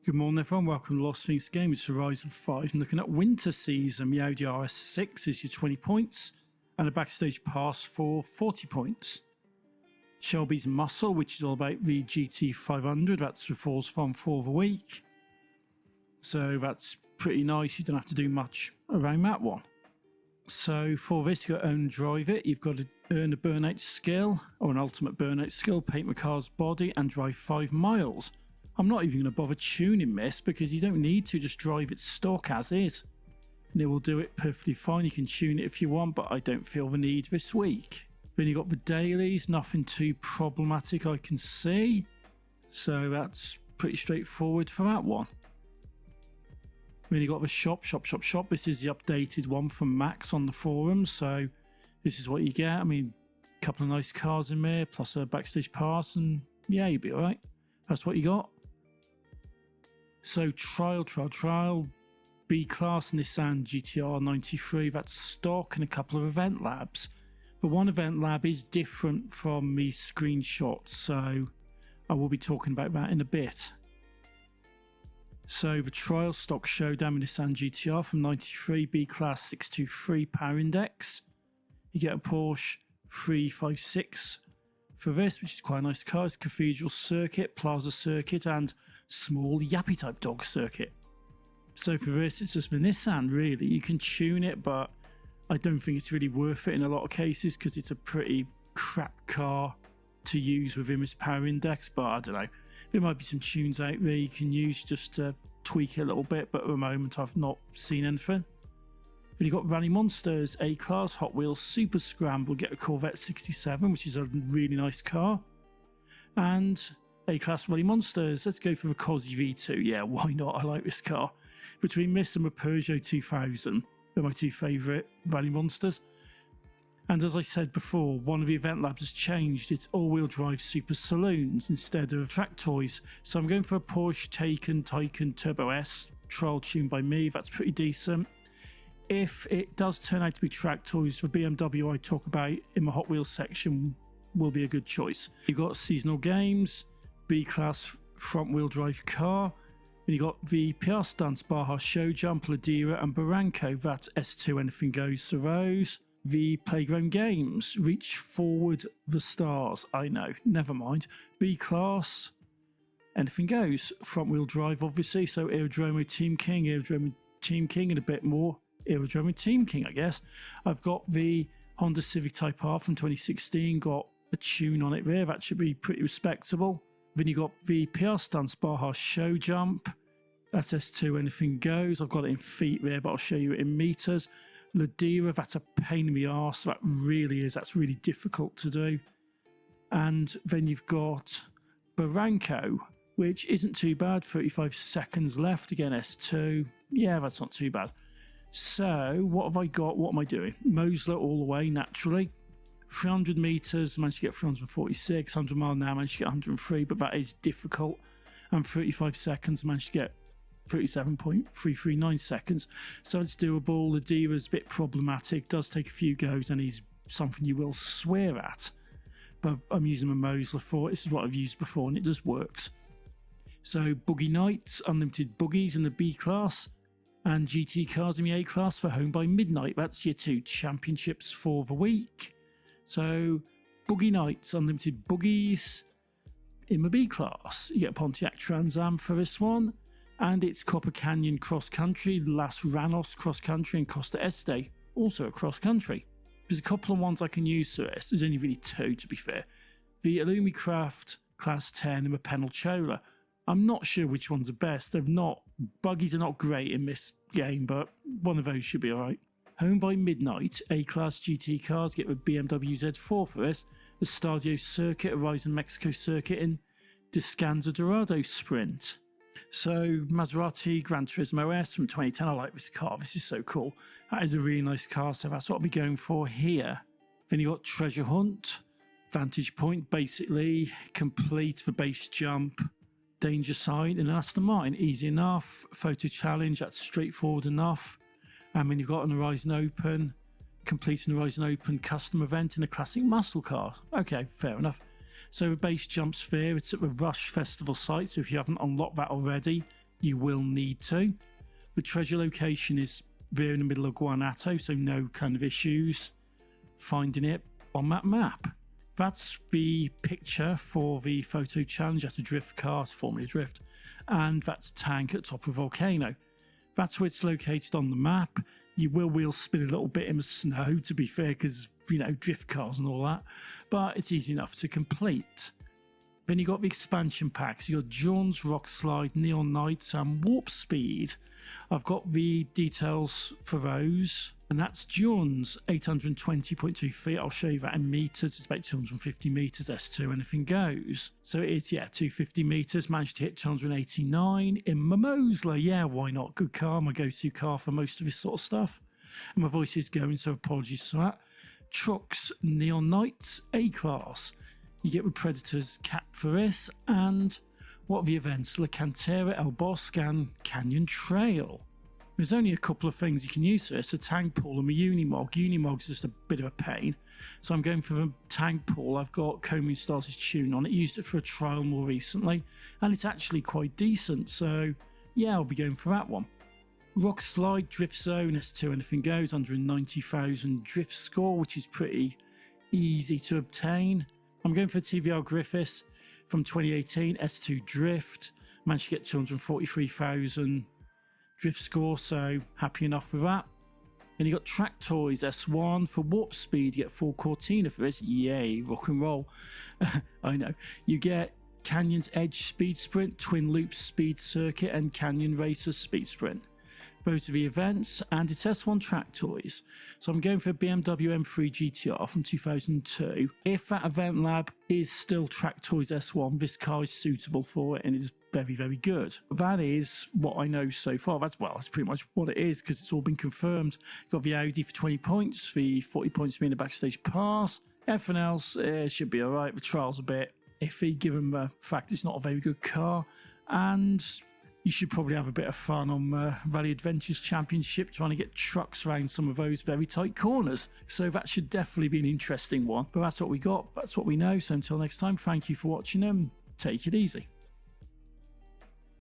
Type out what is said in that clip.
Good morning everyone, welcome to Lost Things Game. It's Horizon 5 and looking at winter season. The Audi RS6 is your 20 points and a backstage pass for 40 points. Shelby's Muscle, which is all about the GT500, that's the Forzathon for the week. So that's pretty nice, you don't have to do much around that one. So for this, you've got to own and drive it. You've got to earn a burnout skill, or an ultimate burnout skill, paint the car's body and drive 5 miles. I'm not even going to bother tuning this because you don't need to, just drive it stock as is. And it will do it perfectly fine. You can tune it if you want, but I don't feel the need this week. Then you've got the dailies, nothing too problematic I can see. So that's pretty straightforward for that one. Then you've got the shop. This is the updated one from Max on the forums. So this is what you get. I mean, a couple of nice cars in there, plus a backstage pass, and yeah, you'll be alright. That's what you got. So trial, B-Class Nissan GTR 93, that's stock, and a couple of event labs. The one event lab is different from the screenshots, so I will be talking about that in a bit. So the trial stock showdown with Nissan GTR from 93, B-Class 623 power index. You get a Porsche 356 for this, which is quite a nice car. It's Cathedral Circuit, Plaza Circuit, and small yappy type dog circuit. So for this, it's just the Nissan really. You can tune it, but I don't think it's really worth it in a lot of cases because it's a pretty crap car to use within this power index. But I don't know, there might be some tunes out there you can use just to tweak it a little bit, but at the moment I've not seen anything. Then you've got Rally Monsters A-Class Hot Wheels Super Scramble, get a Corvette 67, which is a really nice car. And A-Class Rally Monsters, let's go for the Cosy V2. Yeah, why not? I like this car. Between this and the Peugeot 2000, they're my two favourite Rally Monsters. And as I said before, one of the event labs has changed. It's all-wheel drive Super Saloons instead of track toys. So I'm going for a Porsche Taycan Turbo S, trial tuned by me. That's pretty decent. If it does turn out to be track toys, the BMW I talk about in the Hot Wheels section will be a good choice. You've got seasonal games, B-Class front-wheel drive car, and you've got the PR Stunts, Baja Show Jump, Ladera and Barranco, that's S2 Anything Goes to those. The Playground Games, Reach Forward the Stars, I know, never mind. B-Class, Anything Goes, front-wheel drive obviously, so Aerodromo Team King, and a bit more Aerodromo Team King, I guess. I've got the Honda Civic Type R from 2016, got a tune on it there, that should be pretty respectable. Then you got the PR Stunts Baja Show Jump, that's S2 Anything Goes. I've got it in feet there, but I'll show you it in meters. Ladera, that's a pain in the arse, that really is, that's really difficult to do. And then you've got Barranco, which isn't too bad, 35 seconds left, again S2, yeah, that's not too bad. So, what have I got? What am I doing? Mosler all the way, naturally. 300 metres, managed to get 346, 100 mile an hour, managed to get 103, but that is difficult. And 35 seconds, managed to get 37.339 seconds. So it's doable. Ladera's a bit problematic, does take a few goes, and he's something you will swear at. But I'm using a Mosler for it. This is what I've used before, and it just works. So, Boogie Nights, Unlimited Boogies in the B-Class. And GT cars in the A-Class for Home by Midnight. That's your 2 championships for the week. So, Boogie Nights, Unlimited Boogies in the B-Class. You get Pontiac Trans Am for this one. And it's Copper Canyon Cross Country, Las Ranos Cross Country, and Costa Este, also a cross country. There's a couple of ones I can use for this. There's only really 2, to be fair. The Illumicraft Class 10 and the Penalchola. I'm not sure which one's the best. Buggies are not great in this game, but one of those should be alright. Home by Midnight, A-Class GT cars, get the BMW Z4 for this, the Stadio Circuit, Horizon Mexico Circuit, and Descanso Dorado Sprint. So, Maserati Gran Turismo S from 2010, I like this car, this is so cool. That is a really nice car, so that's what I'll be going for here. Then you got Treasure Hunt, Vantage Point, basically, complete the base jump, Danger Sign, and an Aston Martin, easy enough. Photo Challenge, that's straightforward enough. And then you've got an Horizon Open, complete an Horizon Open custom event in a classic muscle car. Okay, fair enough. So the base jump sphere, it's at the Rush Festival site, so if you haven't unlocked that already, you will need to. The treasure location is there in the middle of Guanato, so no kind of issues finding it on that map. That's the picture for the photo challenge. That's a drift car, Formula Drift, and that's tank at top of volcano. That's where it's located on the map. You will wheel spin a little bit in the snow, to be fair, because, you know, drift cars and all that, but it's easy enough to complete. Then you got the expansion packs. You got John's Rock Slide, Neon Nights, and Warp Speed. I've got the details for those, and that's John's 820.2 feet. I'll show you that in meters. It's about 250 meters, S2, anything goes. So it is, yeah, 250 meters. Managed to hit 289 in Mimosa. Yeah, why not? Good car, my go-to car for most of this sort of stuff. And my voice is going, so apologies for that. Trucks, Neon Nights, A-Class. You get the Predator's cap for this, and what are the events? La Cantera, El Bosque, and Canyon Trail. There's only a couple of things you can use for this, a tank pool and a Unimog. Unimog's just a bit of a pain, so I'm going for the tank pool. I've got Commune Stars' tune on it, used it for a trial more recently, and it's actually quite decent, so yeah, I'll be going for that one. Rock Slide, Drift Zone, S2, anything goes, 190,000 drift score, which is pretty easy to obtain. I'm going for TVR Griffiths from 2018, S2 Drift. Managed to get 243,000 drift score, so happy enough with that. Then you got Track Toys S1 for Warp Speed. You get full Cortina for this. Yay, rock and roll. I know. You get Canyon's Edge Speed Sprint, Twin Loops Speed Circuit, and Canyon Racers Speed Sprint. Those are the events, and it's S1 Track Toys. So I'm going for a BMW M3 GTR from 2002. If that event lab is still Track Toys S1, this car is suitable for it and is very, very good. That is what I know so far. That's pretty much what it is, because it's all been confirmed. Got the Audi for 20 points, the 40 points being a backstage pass. Everything else should be alright. The trial's a bit iffy, given the fact it's not a very good car, and you should probably have a bit of fun on Rally Adventures Championship, trying to get trucks around some of those very tight corners. So that should definitely be an interesting one. But that's what we got. That's what we know. So until next time, thank you for watching and take it easy.